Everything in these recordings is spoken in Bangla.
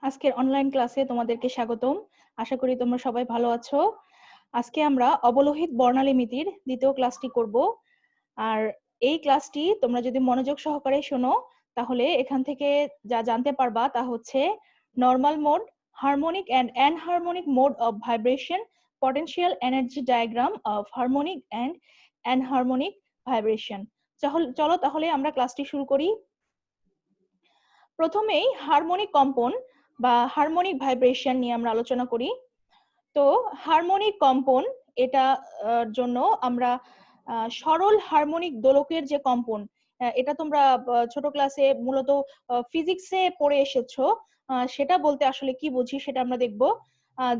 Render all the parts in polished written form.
আজকের অনলাইন ক্লাসে তোমাদেরকে স্বাগতম। আশা করি তোমরা সবাই ভালো আছো। আজকে আমরা অবলোহিত বর্ণালীমিতির দ্বিতীয় ক্লাসটি করব। আর এই ক্লাসটি তোমরা যদি মনোযোগ সহকারে শোনো তাহলে এখান থেকে যা জানতে পারবা তা হচ্ছে normal mode, harmonic and anharmonic mode of vibration, potential energy diagram of harmonic and anharmonic vibration. চলো তাহলে আমরা ক্লাসটি শুরু করি। প্রথমেই হারমোনিক কম্পন বা হারমোনিক ভাইব্রেশন নিয়ে আমরা আলোচনা করি। তো হারমোনিক কম্পন এটা জন্য আমরা সরল হারমোনিক দোলকের যে কম্পন, এটা তোমরা ছোট ক্লাসে মূলত ফিজিক্সে পড়ে এসেছো। সেটা বলতে আসলে কি বুঝি সেটা আমরা দেখব।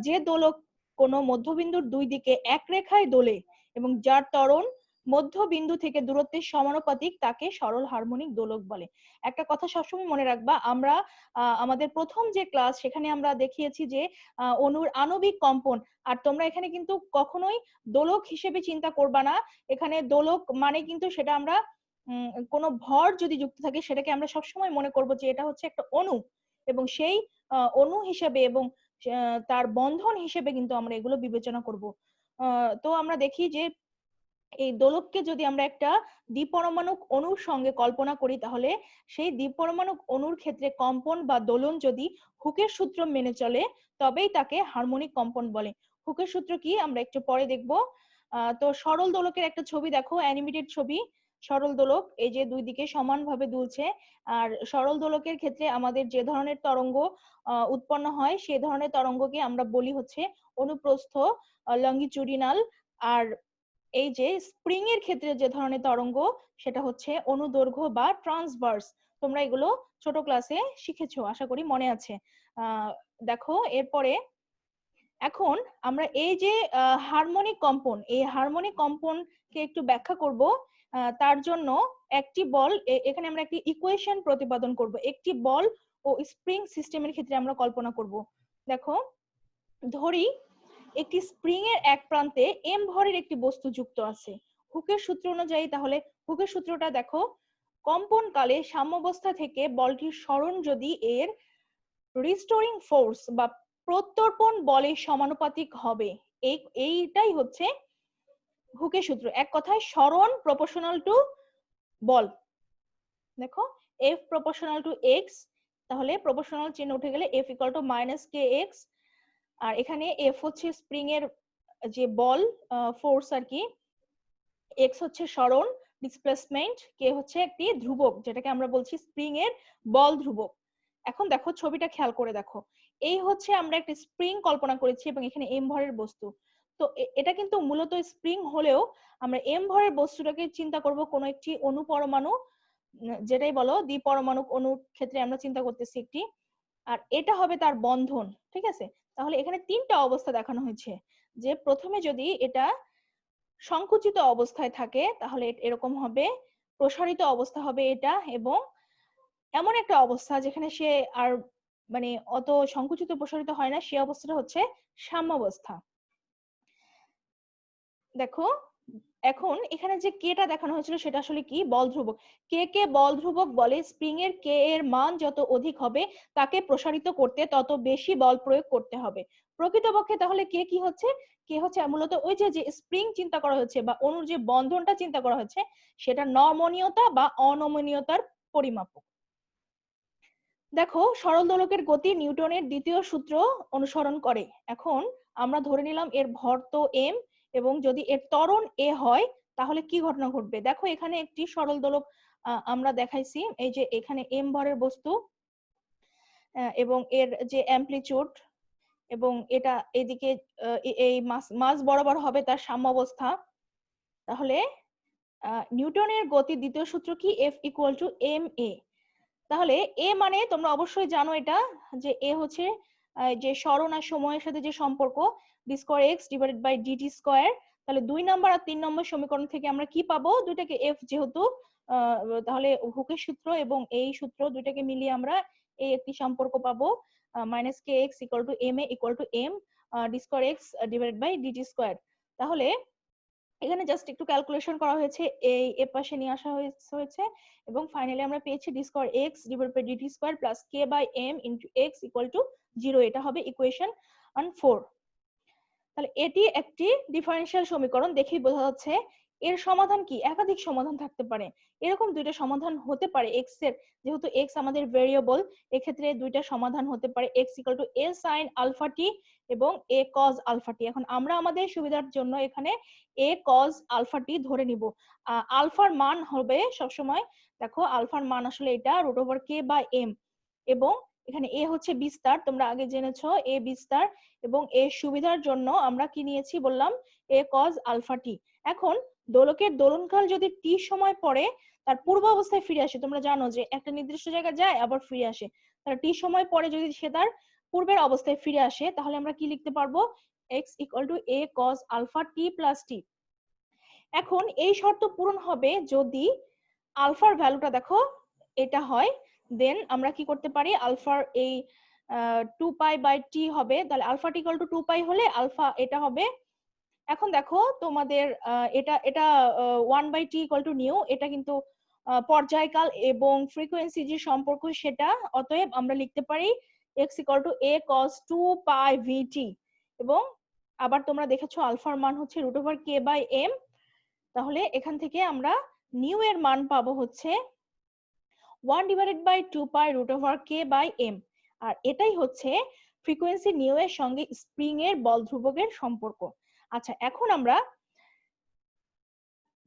যে দোলক কোনো মধ্যবিন্দুর দুই দিকে এক রেখায় দোলে এবং যার ত্বরণ মধ্যবিন্দু থেকে দূরত্বের সমানুপাতিক তাকে সরল হারমোনিক দোলক বলে। একটা কথা সবসময় মনে রাখবা, আমরা আমাদের প্রথম যে ক্লাস সেখানে আমরা দেখিয়েছি যে অণুর আণবিক কম্পন। আর তোমরা এখানে কিন্তু কখনোই দোলক হিসেবে চিন্তা করবা না। এখানে দোলক মানে কিন্তু সেটা আমরা কোনো ভর যদি যুক্ত থাকে সেটাকে আমরা সবসময় মনে করব যে এটা হচ্ছে একটা অণু, এবং সেই অণু হিসেবে এবং তার বন্ধন হিসেবে কিন্তু আমরা এগুলো বিবেচনা করব। তো আমরা দেখি যে এই দোলককে যদি আমরা একটা দ্বিপরমাণুক অণুর সঙ্গে কল্পনা করি তাহলে সেই দ্বিপরমাণুক অণুর ক্ষেত্রে কম্পন বা দোলন যদি হুকের সূত্র মেনে চলে তবেই তাকে হারমোনিক কম্পন বলে। হুকের সূত্র কি আমরা একটু পরে দেখব। তো সরল দোলকের একটা ছবি দেখো, অ্যানিমেটেড ছবি। সরল দোলক এই যে দুই দিকে সমানভাবে দুলছে। আর সরল দোলকের ক্ষেত্রে আমাদের যে ধরনের তরঙ্গ উৎপন্ন হয় সেই ধরনের তরঙ্গকে আমরা বলি হচ্ছে অনুপ্রস্থ, লঙ্গিচুডিনাল। আর এই যে স্প্রিং এর ক্ষেত্রে যে ধরনের তরঙ্গ সেটা হচ্ছে অনুদৈর্ঘ্য বা ট্রান্সভার্স। তোমরা এগুলো ছোট ক্লাসে শিখেছো, আশা করি মনে আছে। দেখো এরপরে এখন আমরা এই যে হারমোনিক কম্পন, এই হারমোনিক কম্পনকে একটু ব্যাখ্যা করব। তার জন্য একটি বল, এখানে আমরা একটি ইকুয়েশন প্রতিপাদন করব। একটি বল ও স্প্রিং সিস্টেমের ক্ষেত্রে আমরা কল্পনা করব। দেখো ধরি একটি স্প্রিং এর এক প্রান্তে এম ভরের একটি বস্তু যুক্ত আছে হুকের সূত্র অনুযায়ী। তাহলে হুকের সূত্রটা দেখো, কম্পনকালে সাম্যাবস্থা থেকে বলটির সরণ যদি এর রিস্টোরিং ফোর্স বা প্রত্যর্পণ বলের সমানুপাতিক হবে। এইটাই হচ্ছে হুকের সূত্র। এক কথায় সরণ প্রপোর্শনাল টু বল। দেখো এফ প্রপোর্শনাল টু এক্স, তাহলে প্রপোর্শনাল চিহ্ন উঠে গেলে F equal to minus K X. আর এখানে এফ হচ্ছে স্প্রিং এর যে বল ফোর্স আর কি, এক্স হচ্ছে সরণ ডিসপ্লেসমেন্ট, কে হচ্ছে একটি ধ্রুবক যেটাকে আমরা বলছি স্প্রিং এর বল ধ্রুবক। এখন দেখো ছবিটা খেয়াল করে দেখো, এই হচ্ছে আমরা একটা স্প্রিং কল্পনা করেছি এবং এখানে এম ভরের বস্তু। তো এটা কিন্তু মূলত স্প্রিং হলেও আমরা এম ভরের বস্তুটাকে চিন্তা করব কোন একটি অণু পরমাণু, যেটাই বলো দ্বিপরমাণুক অণুর ক্ষেত্রে আমরা চিন্তা করতেছি একটি। আর এটা হবে তার বন্ধন, ঠিক আছে। তাহলে এখানে তিনটা অবস্থা দেখানো হয়েছে, যে প্রথমে যদি এটা সংকুচিত অবস্থায় থাকে তাহলে এরকম হবে, প্রসারিত অবস্থা হবে এটা, এবং এমন একটা অবস্থা যেখানে সে আর মানে অত সংকুচিত প্রসারিত হয় না, সে অবস্থাটা হচ্ছে সাম্যাবস্থা। দেখো এখন এখানে যে কেটা দেখানো হয়েছিল সেটা আসলে কি, বল ধ্রুবক। কে বল ধ্রুবক বলে স্প্রিং এর কে এর মান যত অধিক হবে তাকে প্রসারিত করতে তত বেশি বল প্রয়োগ করতে হবে। প্রকৃতপক্ষে তাহলে কে কি হচ্ছে, কে হচ্ছে মূলত ওই যে স্প্রিং চিন্তা করা হচ্ছে বা অণুর যে বন্ধনটা চিন্তা করা হচ্ছে সেটা নমনীয়তা বা অনমনীয়তার পরিমাপক। দেখো সরল দোলকের গতি নিউটনের দ্বিতীয় সূত্র অনুসরণ করে। এখন আমরা ধরে নিলাম এর ভর তো এম, এবং যদি এর ত্বরণ এ হয় তাহলে কি ঘটনা ঘটবে। দেখো এখানে একটি সরল দোলক আমরা দেখাইছি, এই যে এখানে এম ভরের বস্তু এবং এর যে অ্যামপ্লিচিউড, এবং এটা এদিকে এই মাস বরাবর হবে তার সাম্যাবস্থা। তাহলে নিউটনের গতির দ্বিতীয় সূত্র কি, এফ ইকুয়াল টু এম এ। তাহলে এ মানে তোমরা অবশ্যই জানো এটা, যে এ হচ্ছে যে সরণ আর সময়ের সাথে যে সম্পর্ক, D square X divided by DT square. তাহলে 2 নম্বর আর 3 নম্বর সমীকরণ থেকে আমরা কি পাবো, দুইটাকে এফ যেহেতু, তাহলে হুকের সূত্র এবং এই সূত্র দুইটাকে মিলিয়ে আমরা এই একটি সম্পর্ক পাবো, minus K X equal to M A equal to M D square X divided by DT square. তাহলে এখানে জাস্ট একটু ক্যালকুলেশন করা হয়েছে, এই এ পাশে নিয়ে আসা হয়েছে এবং ফাইনালি আমরা পেয়েছি d square x divide by dt square plus k by m into x equal to 0। এটা হবে ইকুয়েশন 4। তাহলে এটি একটি ডিফারেনশিয়াল সমীকরণ, দেখেই বোঝা যাচ্ছে। এর সমাধান কি? একাধিক সমাধান থাকতে পারে। এরকম দুইটা সমাধান হতে পারে x এর, যেহেতু x আমাদের ভেরিয়েবল, এক্ষেত্রে দুইটা সমাধান হতে পারে x equal to a sin alpha T এবং a cos আলফা টি। এখন আমরা আমাদের সুবিধার জন্য এখানে a cos আলফা টি ধরে নিব। আলফার মান হবে সবসময়, দেখো আলফার মান আসলে এটা root over k by m, এবং এখানে a হচ্ছে বিস্তার, তোমরা আগে জেনেছো a বিস্তার, এবং এর সুবিধার জন্য আমরা কি নিয়েছি বললাম a cos আলফা টি। এখন দোলকের দোলনকাল যদি টি সময় পরে তার পূর্ব অবস্থায় ফিরে আসে, তোমরা জানো যে একটা নির্দিষ্ট জায়গায় যায় আবার ফিরে আসে, তাহলে টি সময় পরে যদি সে তার পূর্বের অবস্থায় ফিরে আসে তাহলে আমরা কি লিখতে পারবো? x equal to a cos alpha T plus T. এখন এই শর্ত পূরণ হবে যদি আলফার ভ্যালুটা দেখো এটা হয়, দেন আমরা কি করতে পারি, আলফার এই 2 পাই বাই টি হবে, তাহলে আলফা টি ইকুয়াল টু 2 পাই হলে আলফা এটা হবে। এখন দেখো তোমাদের এটা এটা 1 by T equal to nu, এটা কিন্তু পর্যায়কাল এবং ফ্রিকোয়েন্সি যে সম্পর্ক সেটা, অতএব আমরা লিখতে পারি x equal to a cos 2 pi vt। এবং আবার তোমরা দেখেছো আলফার মান হচ্ছে root over k by m, তাহলে এখান থেকে আমরা নিউ এর মান পাবো হচ্ছে 1 divided by 2 pi root over k by m। আর এটাই হচ্ছে ফ্রিকোয়েন্সি নিউ এর সঙ্গে স্প্রিং এর বল ধ্রুবকের সম্পর্ক। আচ্ছা, এখন আমরা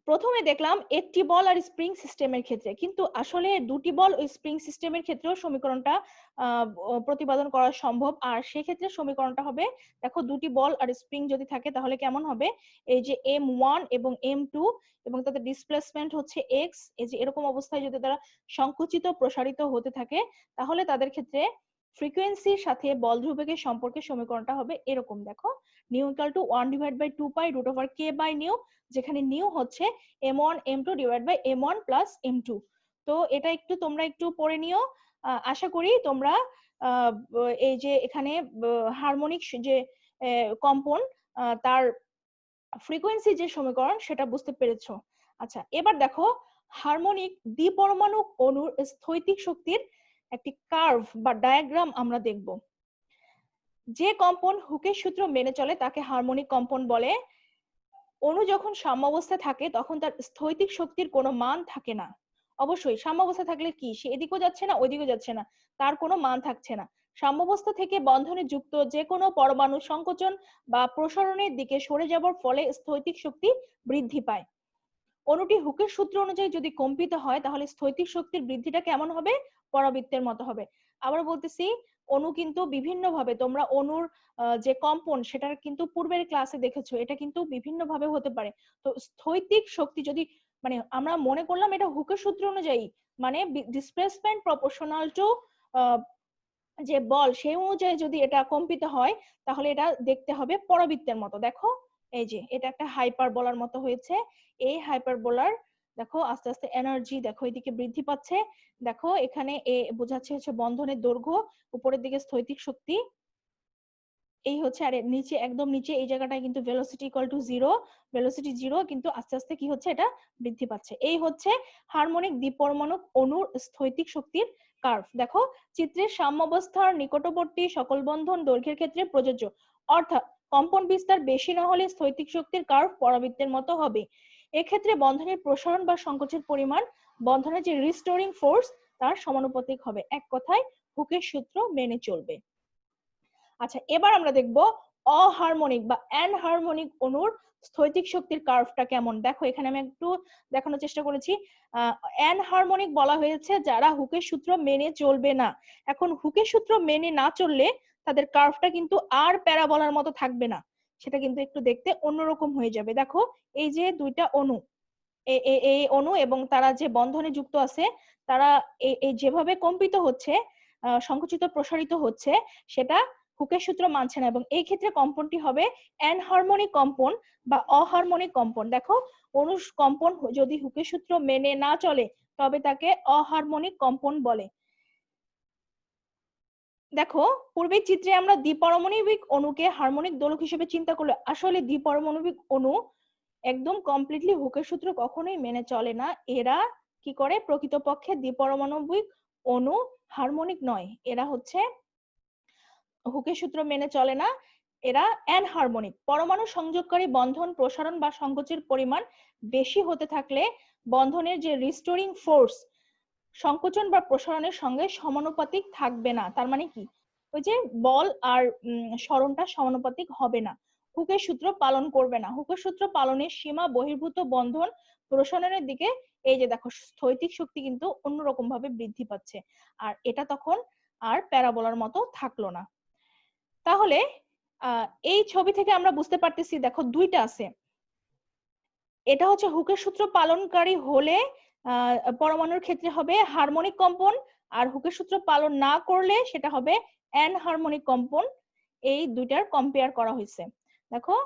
প্রথমে দেখলাম একটি বল আর স্প্রিং সিস্টেমের ক্ষেত্রে, কিন্তু আসলে দুটি বল ও স্প্রিং সিস্টেমের ক্ষেত্রেও সমীকরণটা প্রতিপাদন করা সম্ভব। আর সেক্ষেত্রে সমীকরণটা হবে, দেখো দুটি বল আর স্প্রিং যদি থাকে তাহলে কেমন হবে, এই যে m1 এবং m2 এবং তাদের ডিসপ্লেসমেন্ট হচ্ছে x, এই যে এরকম অবস্থায় যদি তারা সংকুচিত প্রসারিত হতে থাকে তাহলে তাদের ক্ষেত্রে ফ্রিকোয়েন্সির সাথে বল ধ্রুবকের সম্পর্কে সমীকরণটা হবে এরকম। দেখো nu equal to 1 divide by 2 pi root over k by nu, যেখানে নিউ হচ্ছে m1 m2 divide by m1 plus m2। তো এটা একটু তোমরা একটু পড়ে নিও, আশা করি তোমরা এই যে এখানে হারমোনিক যে কম্পন তার ফ্রিকোয়েন্সি যে সমীকরণ সেটা বুঝতে পেরেছো। আচ্ছা, এবার দেখো হারমোনিক দ্বিপরমাণু অণুর স্থৈতিক শক্তির একটি কার্ভ বা ডায়াগ্রাম আমরা দেখব। যে কম্পন হুকের সূত্র মেনে চলে তাকে হারমোনিক কম্পন বলে। অণু যখন সাম্যাবস্থায় থাকে তখন তার স্থৈতিক শক্তির কোনো মান থাকে না। অবশ্যই সাম্যাবস্থা থাকলে কি, সে এদিকেও যাচ্ছে না ওইদিকেও যাচ্ছে না, তার কোনো মান থাকছে না। সাম্যাবস্থা থেকে বন্ধনে যুক্ত যে কোনো পরমাণু সংকোচন বা প্রসারণের দিকে সরে যাবার ফলে স্থৈতিক শক্তি বৃদ্ধি পায়। অণুটি হুকের সূত্র অনুযায়ী যদি কম্পিত হয় তাহলে স্থৈতিক শক্তির বৃদ্ধিটা কেমন হবে? পরাবৃত্তের মতো হবে। আবার বলতেছি, অণু কিন্তু বিভিন্ন ভাবে, তোমরা অণুর যে কম্পন সেটার কিন্তু পূর্বের ক্লাসে দেখেছো, এটা কিন্তু বিভিন্ন ভাবে হতে পারে। তো স্থৈতিক শক্তি যদি, মানে আমরা মনে করলাম এটা হুকের সূত্র অনুযায়ী, মানে ডিসপ্লেসমেন্ট প্রপোর্শনাল টু যে বল সেই অনুযায়ী যদি এটা কম্পিত হয় তাহলে এটা দেখতে হবে পরাবৃত্তের মতো। দেখো এই যে এটা একটা হাইপারবোলার মতো হয়েছে, এই হাইপারবোলার দেখো আস্তে আস্তে এনার্জি দেখো এদিকে বৃদ্ধি পাচ্ছে। দেখো এখানে বোঝাচ্ছে হচ্ছে বন্ধনের দৈর্ঘ্য, উপরের দিকে স্থৈতিক শক্তি এই হচ্ছে, আর নিচে একদম নিচে এই জায়গাটায় কিন্তু ভেলোসিটি ইকুয়াল টু 0, ভেলোসিটি 0, কিন্তু আস্তে আস্তে কি হচ্ছে, এটা বৃদ্ধি পাচ্ছে। এই হচ্ছে হারমোনিক দ্বিপরমাণু অণুর স্থৈতিক শক্তির কার্ভ। দেখো চিত্রের সাম্যাবস্থার নিকটবর্তী সকল বন্ধন দৈর্ঘ্যের ক্ষেত্রে প্রযোজ্য, অর্থাৎ কম্পন বিস্তার বেশি না হলে স্থৈতিক শক্তির কার্ভ পরাবৃত্তের মতো হবে। এক্ষেত্রে বন্ধনের প্রসারণ বা সংকোচের পরিমাণ বন্ধনের যে রিস্টোরিং ফোর্স তার সমানুপাতিক হবে। এক কথায় হুকের সূত্র মেনে চলবে। আচ্ছা, এবার আমরা দেখব অহারমোনিক বা অ্যানহারমোনিক অণুর স্থৈতিক শক্তির কার্ভটা কেমন। দেখো এখানে আমি একটু দেখানোর চেষ্টা করেছি। অ্যানহারমোনিক বলা হয়েছে যারা হুকের সূত্র মেনে চলবে না। এখন হুকের সূত্র মেনে না চললে তাদের কার্ভটা কিন্তু আর প্যারাবোলার মতো থাকবে না, সেটা কিন্তু একটু দেখতে অন্যরকম হয়ে যাবে। দেখো এই যে দুইটা অণু, এই অণু এবং তারা যে বন্ধনে যুক্ত আছে, তারা এই যেভাবে কম্পিত হচ্ছে, সংকুচিত প্রসারিত হচ্ছে, সেটা হুকের সূত্র মানছে না, এবং এই ক্ষেত্রে কম্পনটি হবে অ্যানহারমোনিক কম্পন বা অহারমোনিক কম্পন। দেখো অণু কম্পন যদি হুকের সূত্র মেনে না চলে তবে তাকে অহারমোনিক কম্পন বলে। দেখো পূর্বের চিত্রে আমরা দ্বিপারমাণবিক অণুকে হারমোনিক দোলক হিসেবে চিন্তা করলে আসলে দ্বিপারমাণবিক অণু একদম কমপ্লিটলি হুকের সূত্র কখনোই মেনে চলে না। এরা কি করে, প্রকৃতপক্ষে দ্বিপরমাণবিক অণু, হারমোনিক নয়। এরা হচ্ছে হুকের সূত্র মেনে চলে না, এরা অ্যানহারমোনিক। পরমাণু সংযোগকারী বন্ধন প্রসারণ বা সংকোচের পরিমাণ বেশি হতে থাকলে বন্ধনের যে রিস্টোরিং ফোর্স সংকোচন বা প্রসারণের সঙ্গে সমানুপাতিক থাকবে না। তার মানে কি, ওই যে বল আর সরণটা সমানুপাতিক হবে না, হুকের সূত্র পালন করবে না। হুকের সূত্র পালনের সীমা বহির্ভূত বন্ধন প্রসারণের দিকে, এই যে দেখো স্থৈতিক শক্তি কিন্তু অন্যরকম ভাবে বৃদ্ধি পাচ্ছে, আর এটা তখন আর প্যারাবোলার মতো থাকলো না। তাহলে এই ছবি থেকে আমরা বুঝতে পারতেছি, দেখো দুইটা আছে। এটা হচ্ছে হুকের সূত্র পালনকারী হলে পরমাণুর ক্ষেত্রে হবে হারমোনিক কম্পন, আর হুকের সূত্র পালন না করলে সেটা হবে অ্যানহারমোনিক কম্পন। এই দুইটার কম্পেয়ার করা হয়েছে। দেখো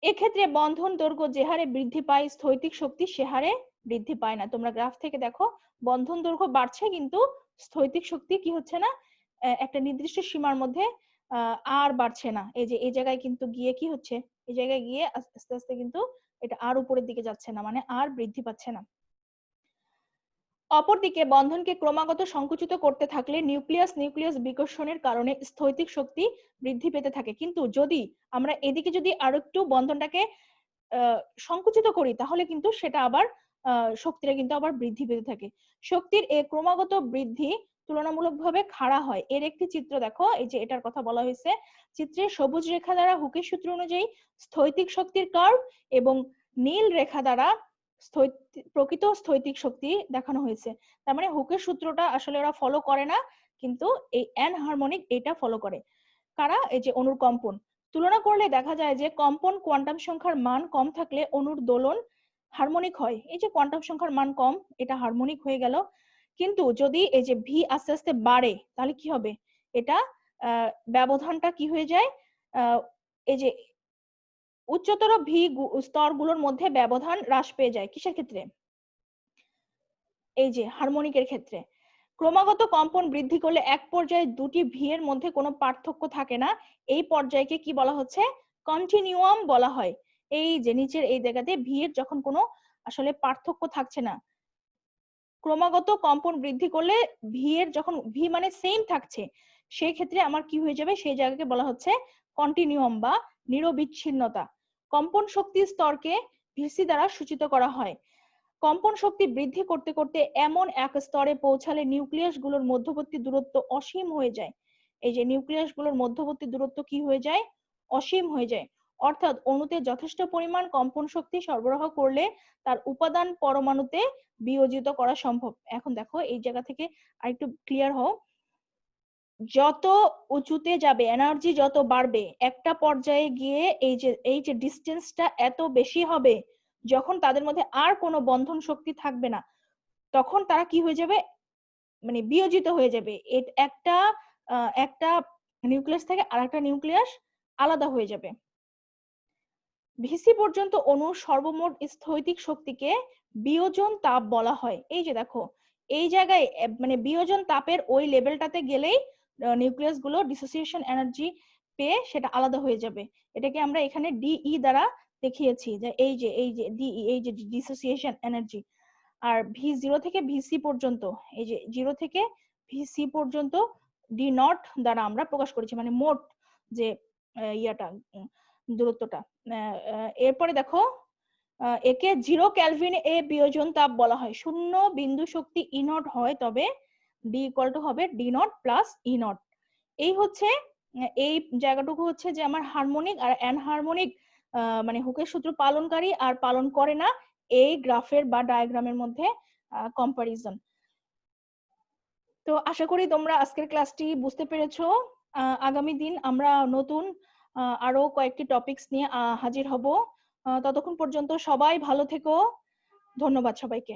এক্ষেত্রে বন্ধন দৈর্ঘ্য যে হারে বৃদ্ধি পায়, স্থৈতিক শক্তি সে হারে বৃদ্ধি পায় না। তোমরা গ্রাফ থেকে দেখো বন্ধন দৈর্ঘ্য বাড়ছে কিন্তু স্থৈতিক শক্তি কি হচ্ছে না, একটা নির্দিষ্ট সীমার মধ্যে আর বাড়ছে না। এই যে এই জায়গায় কিন্তু গিয়ে কি হচ্ছে, এই জায়গায় গিয়ে আস্তে আস্তে কিন্তু এটা আর উপরের দিকে যাচ্ছে না, মানে আর বৃদ্ধি পাচ্ছে না। অপরদিকে বন্ধনকে ক্রমাগত সংকুচিত করতে থাকলে নিউক্লিয়াস বিকর্ষণের কারণে স্থৈতিক শক্তি বৃদ্ধি পেতে থাকে। কিন্তু যদি আমরা এদিকে যদি আরো একটু বন্ধনটাকে সংকুচিত করি তাহলে কিন্তু সেটা আবার শক্তিটা কিন্তু আবার বৃদ্ধি পেতে থাকে। শক্তির এই ক্রমাগত বৃদ্ধি তুলনামূলকভাবে খাড়া হয়। এর একটি চিত্র দেখো, এই যে এটার কথা বলা হয়েছে চিত্রে, সবুজ রেখা দ্বারা হুকের সূত্র অনুযায়ী স্থৈতিক শক্তির কার্ভ এবং নীল রেখা দ্বারা প্রকৃত স্থৈতিক শক্তি দেখানো হয়েছে। তার মানে হুকের সূত্রটা আসলে ওরা ফলো করে না, কিন্তু এই অ্যানহারমোনিক এটা ফলো করে। কারা, এই যে অণুর কম্পন। তুলনা করলে দেখা যায় যে কম্পন কোয়ান্টাম সংখ্যার মান কম থাকলে অণুর দোলন হারমোনিক হয়। এই যে কোয়ান্টাম সংখ্যার মান কম, এটা হারমোনিক হয়ে গেল। কিন্তু যদি এই যে ভি আস্তে আস্তে বাড়ে তাহলে কি হবে, এটা ব্যবধানটা কি হয়ে যায়, এই যে উচ্চতর ভি স্তরগুলোর মধ্যে ব্যবধান হ্রাস পেয়ে যায়। কিসের ক্ষেত্রে, এই যে হারমোনিকের ক্ষেত্রে। ক্রমাগত কম্পন বৃদ্ধি করলে এক পর্যায়ে দুটি ভি এর মধ্যে কোনো পার্থক্য থাকে না। এই পর্যায়কে কি বলা হচ্ছে, কন্টিনিউয়াম বলা হয়। এই যে নিচের এই জায়গাতে ভি এর যখন কোনো আসলে পার্থক্য থাকছে না, ক্রমাগত কম্পন বৃদ্ধি করলে ভি এর যখন ভি মানে সেম থাকছে, সেই ক্ষেত্রে আমার কি হয়ে যাবে, সেই জায়গাকে বলা হচ্ছে কন্টিনিউয়াম বা নিরবিচ্ছিন্নতা। কম্পন শক্তির স্তরকে ভিসি দ্বারা সূচিত করা হয়। কম্পন শক্তি বৃদ্ধি করতে করতে এমন এক স্তরে পৌঁছালে নিউক্লিয়াস গুলোর মধ্যবর্তী দূরত্ব অসীম হয়ে যায়। এই যে নিউক্লিয়াস গুলোর মধ্যবর্তী দূরত্ব কি হয়ে যায়, অসীম হয়ে যায়। অর্থাৎ অণুতে যথেষ্ট পরিমাণ কম্পন শক্তি সরবরাহ করলে তার উপাদান পরমাণুতে বিয়োজিত করা সম্ভব। এখন দেখো এই জায়গা থেকে আরেকটু ক্লিয়ার হও, যত উঁচুতে যাবে এনার্জি যত বাড়বে, একটা পর্যায়ে গিয়ে এই যে ডিস্টেন্সটা এত বেশি হবে, যখন তাদের মধ্যে আর কোনো বন্ধন শক্তি থাকবে না, তখন তারা কি হয়ে যাবে, মানে বিয়োজিত হয়ে যাবে। একটা একটা নিউক্লিয়াস থেকে আরেকটা নিউক্লিয়াস আলাদা হয়ে যাবে। ভিসি পর্যন্ত অণুর সর্বমোট স্থৈতিক শক্তিকে বিয়োজন তাপ বলা হয়। এই যে দেখো এই জায়গায় মানে বিয়োজন তাপের ওই লেভেলটাতে গেলেই নিউক্লিয়াস গুলো ডিসোসিয়েশন এনার্জি পেয়ে সেটা আলাদা হয়ে যাবে। এটাকে আমরা এখানে ডিই দ্বারা দেখিয়েছি যে এই যে ডিই, এই যে ডিসোসিয়েশন এনার্জি। আর ভি জিরো থেকে ভিসি পর্যন্ত, এই যে জিরো থেকে ভিসি পর্যন্ত ডি নট দ্বারা আমরা প্রকাশ করেছি, মানে মোট যে ইয়াটা দূরত্বটা। এরপরে দেখো একে 0 কেলভিন এ বিয়োজন তাপ বলা হয়। শূন্য বিন্দু শক্তি ই নট হয়, তবে ডি ইকুয়াল টু হবে D not plus E not. এই হচ্ছে এই জায়গাটুকু হচ্ছে যে আমার হারমোনিক আর অ্যানহারমোনিক মানে হুকের সূত্র পালনকারী আর পালন করে না, এই গ্রাফের বা ডায়াগ্রামের মধ্যে কম্পারিজন। তো আশা করি তোমরা আজকের ক্লাসটি বুঝতে পেরেছো। আগামী দিন আমরা নতুন আরো কয়েকটি টপিকস নিয়ে হাজির হব। ততক্ষণ পর্যন্ত সবাই ভালো থেকো। ধন্যবাদ সবাইকে।